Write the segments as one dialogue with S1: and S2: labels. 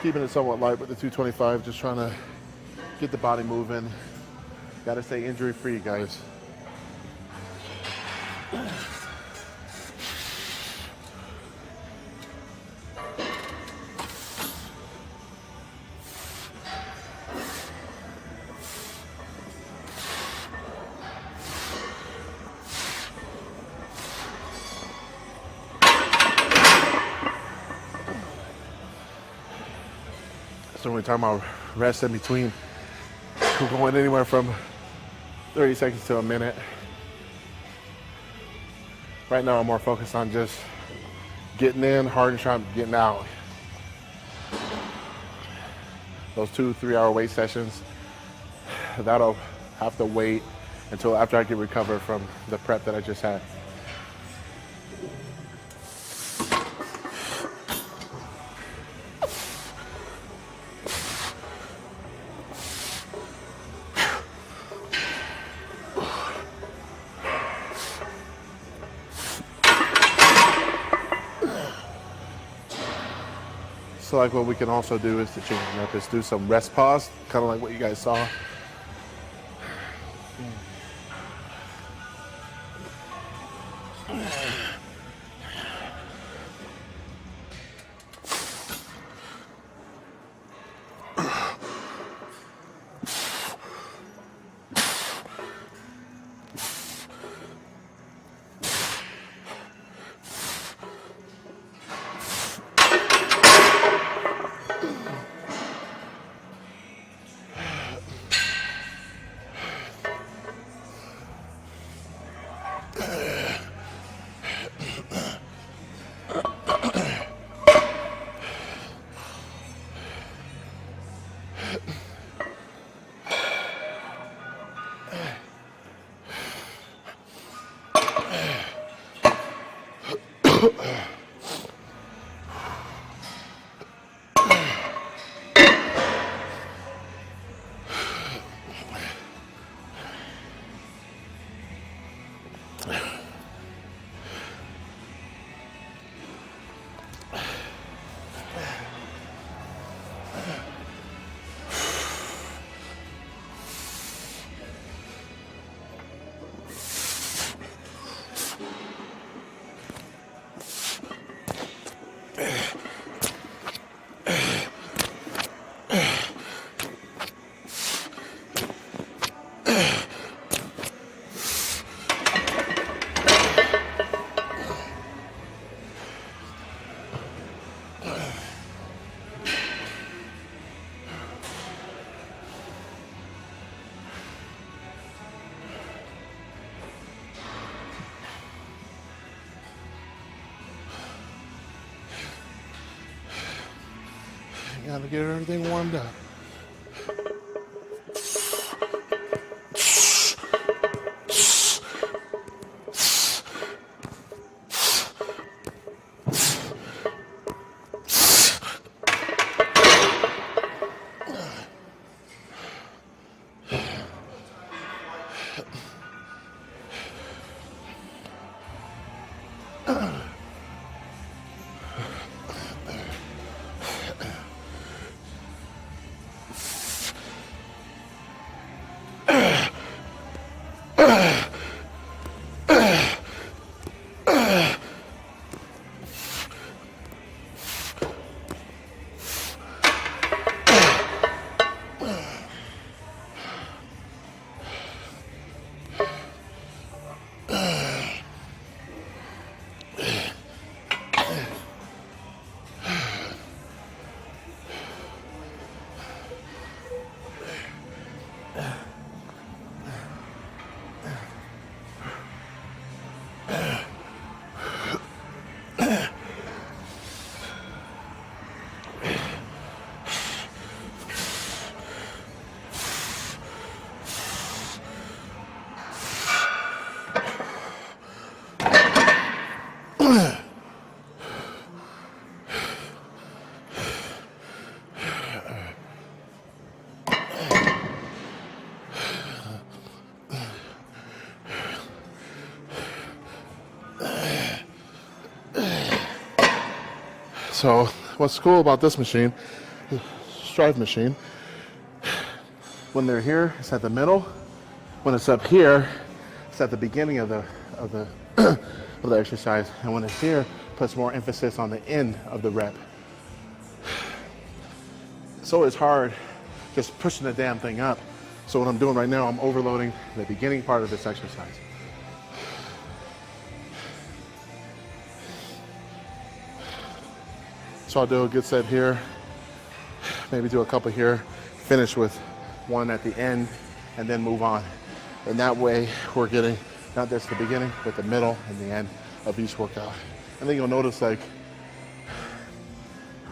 S1: Keeping it somewhat light with the 225, just trying to get the body moving. Got to stay injury free, guys. So we're talking about rest in between. We're going anywhere from 30 seconds to a minute. Right now I'm more focused on just getting in hard and trying getting out. Those 2-3 hour weight sessions, that'll have to wait until after I get recovered from the prep that I just had. So like what we can also do is to change it up is do some rest pause, kind of like what you guys saw. Gotta get everything warmed up. So what's cool about this machine, strive machine, when they're here, it's at the middle. When it's up here, it's at the beginning of the of the exercise. And when it's here, puts more emphasis on the end of the rep. So it's hard just pushing the damn thing up. So what I'm doing right now, I'm overloading the beginning part of this exercise. So I'll do a good set here, maybe do a couple here, finish with one at the end, and then move on. And that way we're getting not just the beginning, but the middle and the end of each workout. And then you'll notice like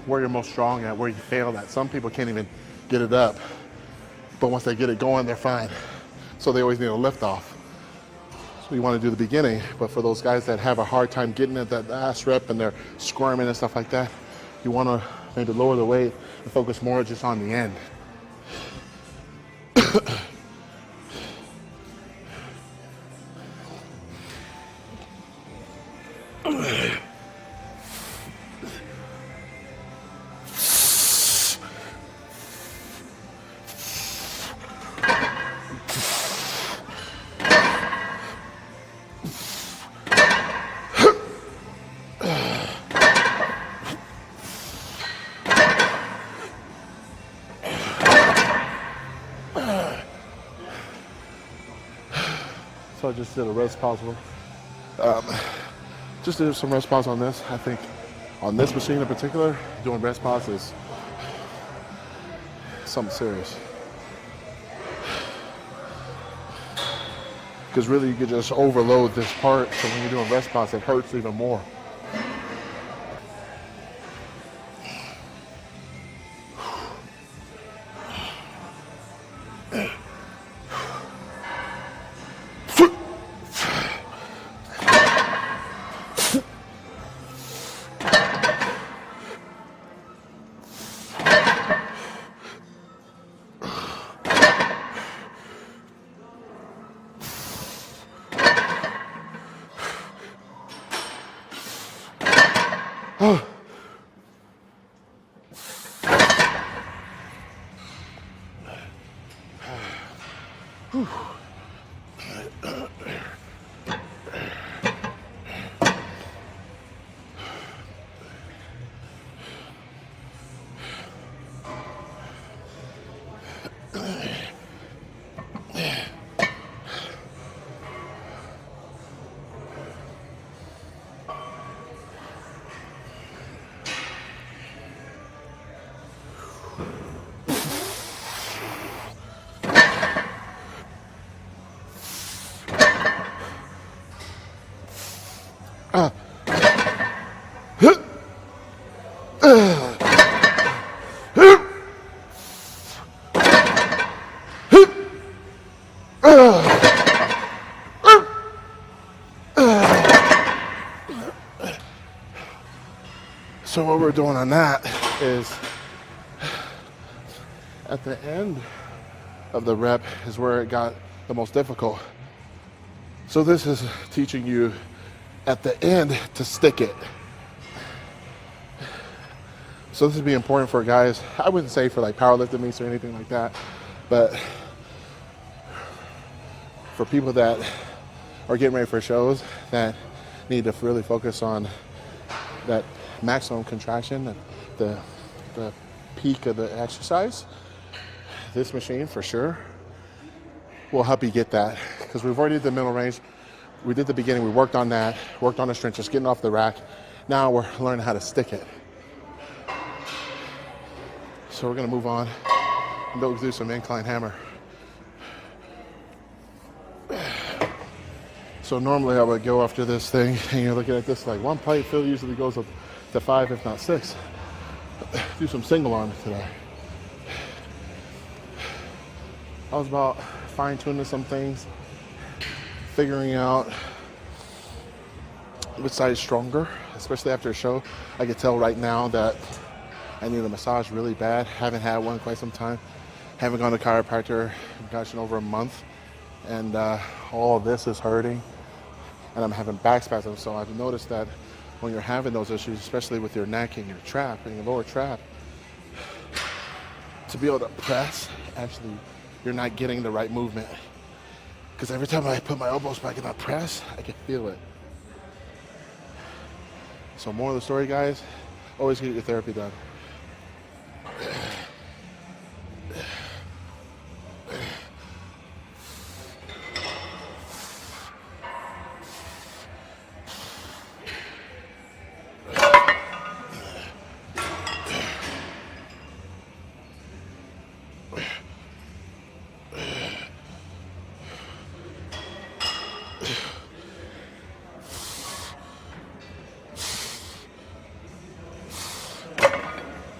S1: where you're most strong at, where you failed at. Some people can't even get it up, but once they get it going, they're fine. So they always need a lift off. So you want to do the beginning, but for those guys that have a hard time getting at that last rep and they're squirming and stuff like that, you want to maybe lower the weight and focus more just on the end. So I just did a rest pause. Just did some rest pause on this. I think on this machine in particular, doing rest pause is something serious. Because really you could just overload this part, so when you're doing rest pause, it hurts even more. So what we're doing on that is at the end of the rep is where it got the most difficult. So this is teaching you at the end to stick it. So this would be important for guys, I wouldn't say for like powerlifting meets or anything like that, but for people that are getting ready for shows that need to really focus on that maximum contraction, the peak of the exercise, this machine for sure will help you get that, because we've already did the middle range, we did the beginning, we worked on that, worked on the strength, just getting off the rack. Now we're learning how to stick it. So we're going to move on and go do some incline hammer. So normally I would go after this thing, and you're looking at this like one plate fill usually goes up to 5, if not 6. Do some single arm today. I was about fine-tuning some things, figuring out which side is stronger, especially after a show. I could tell right now that I need a massage really bad. Haven't had one in quite some time. Haven't gone to chiropractor, gosh, in over a month. And all this is hurting. And I'm having back spasms. So I've noticed that when you're having those issues, especially with your neck and your trap and your lower trap, to be able to press, actually, you're not getting the right movement. Because every time I put my elbows back and I press, I can feel it. So more of the story, guys, always get your therapy done.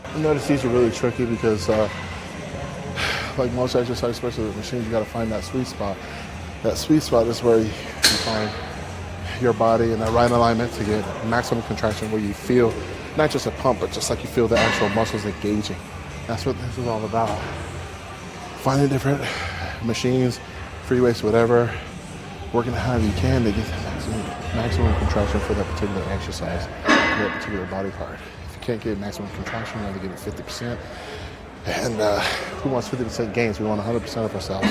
S1: I notice these are really tricky because like most exercise, especially with machines, you got to find that sweet spot. That sweet spot is where you find your body in that right alignment to get maximum contraction, where you feel not just a pump, but just like you feel the actual muscles engaging. That's what this is all about. Finding different machines, free weights, whatever, working however you can to get that maximum contraction for that particular exercise, for that particular body part. If you can't get maximum contraction, you only get it 50%. And who wants 50% gains? We want 100% of ourselves.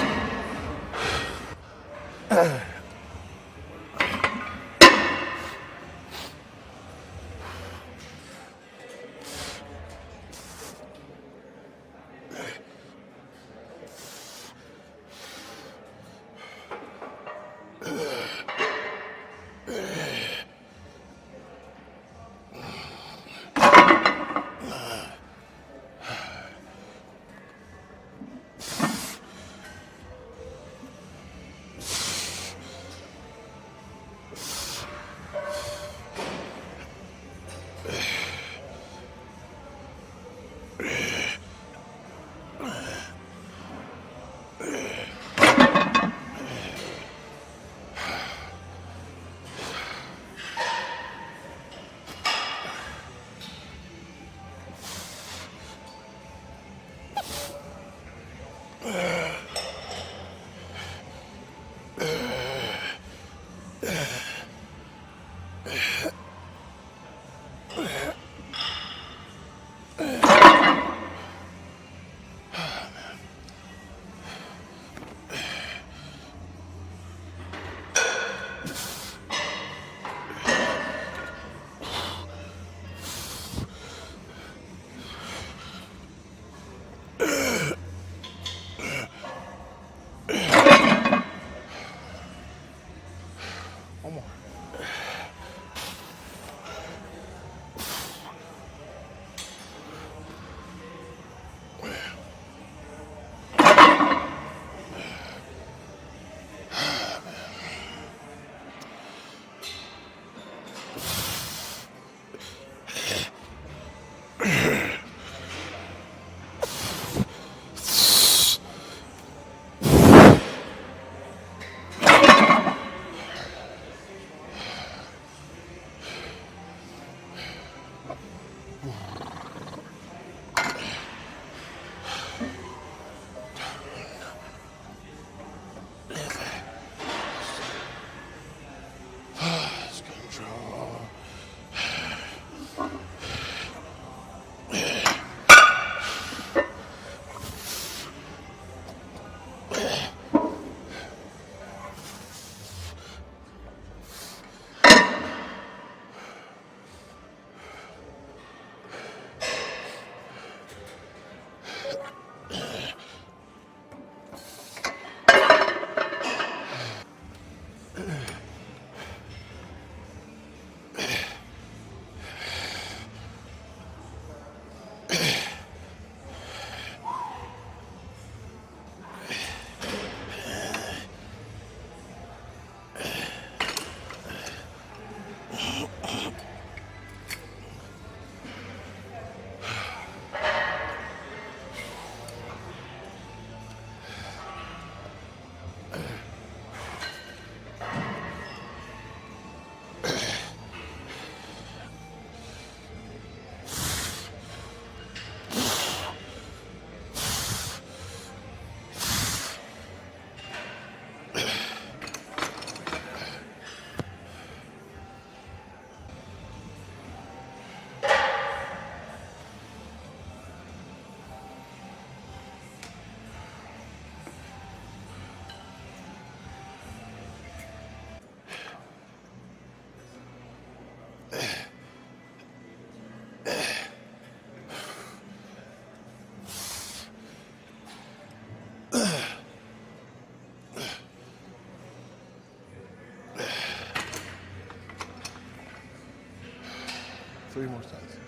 S1: 3 more sets.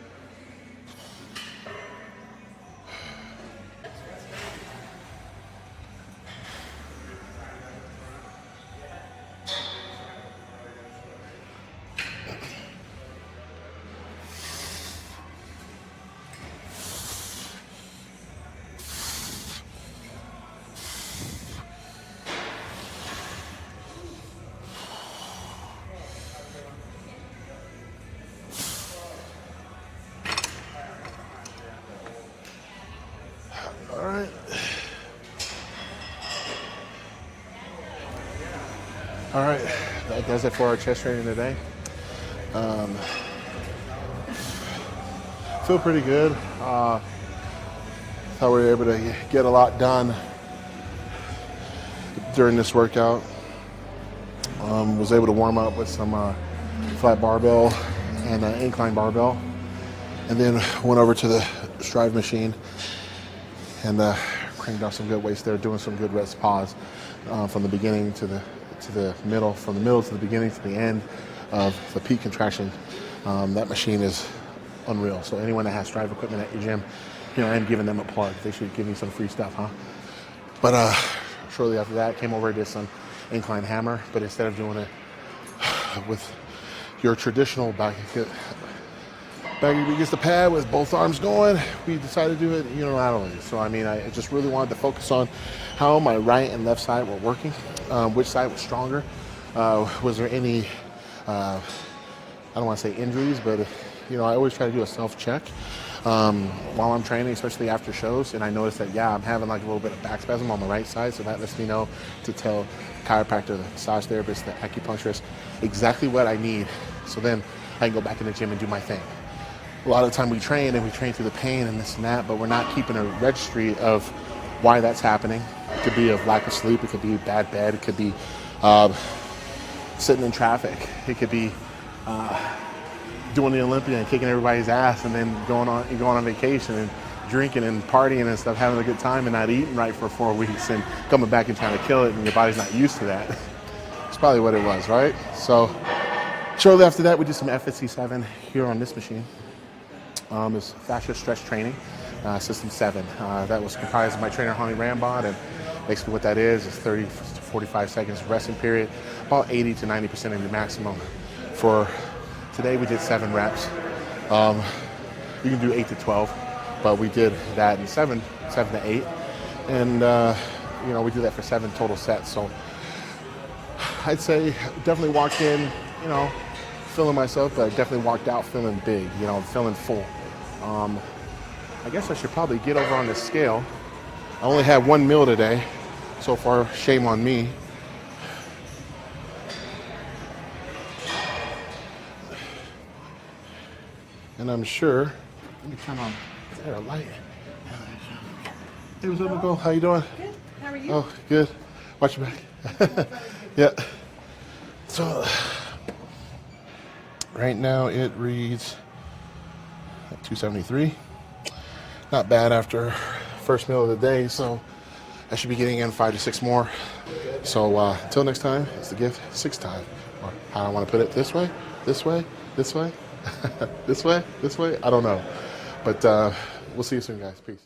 S1: All right, that does it for our chest training today. Feel pretty good. Thought we were able to get a lot done during this workout. Was able to warm up with some flat barbell and incline barbell, and then went over to the Strive machine and cranked out some good weights there, doing some good rest pause from the beginning to the middle, from the middle to the beginning to the end of the peak contraction. That machine is unreal. So anyone that has Strive equipment at your gym, I am giving them a plug. They should give me some free stuff, huh? But shortly after that, came over, did some incline hammer, but instead of doing it with your traditional back against the pad with both arms going, we decided to do it unilaterally. So I just really wanted to focus on how my right and left side were working, which side was stronger. Was there any, I don't want to say injuries, but I always try to do a self-check while I'm training, especially after shows. And I noticed that, I'm having like a little bit of back spasm on the right side. So that lets me know to tell the chiropractor, the massage therapist, the acupuncturist exactly what I need. So then I can go back in the gym and do my thing. A lot of the time we train through the pain and this and that, but we're not keeping a registry of why that's happening. It could be of lack of sleep. It could be bad bed. It could be sitting in traffic. It could be doing the Olympia and kicking everybody's ass, and then going on vacation and drinking and partying and stuff, having a good time and not eating right for 4 weeks and coming back and trying to kill it, and your body's not used to that. It's probably what it was, right? So shortly after that, we did some FSC7 here on this machine. It's fascia stretch training, system 7. That was comprised of my trainer, Honey Rambod, and basically what that is 30 to 45 seconds resting period, about 80 to 90% of your maximum. For today, we did 7 reps. You can do 8 to 12, but we did that in 7 to 8, and we do that for 7 total sets. So I'd say definitely walked in, feeling myself, but I definitely walked out feeling big, feeling full. I guess I should probably get over on the scale. I only had 1 meal today. So far, shame on me. And I'm sure, let me turn on, is there a light? Hey, what's up, Nicole? How you doing?
S2: Good. How are you?
S1: Oh, good. Watch your back. Yeah. So, right now it reads at 273. Not bad after first meal of the day, so I should be getting in 5 to 6 more. So until next time, it's the gift 6 time. Or how do I want to put it? This way, this way, this way, this way, this way. I don't know, but we'll see you soon, guys. Peace.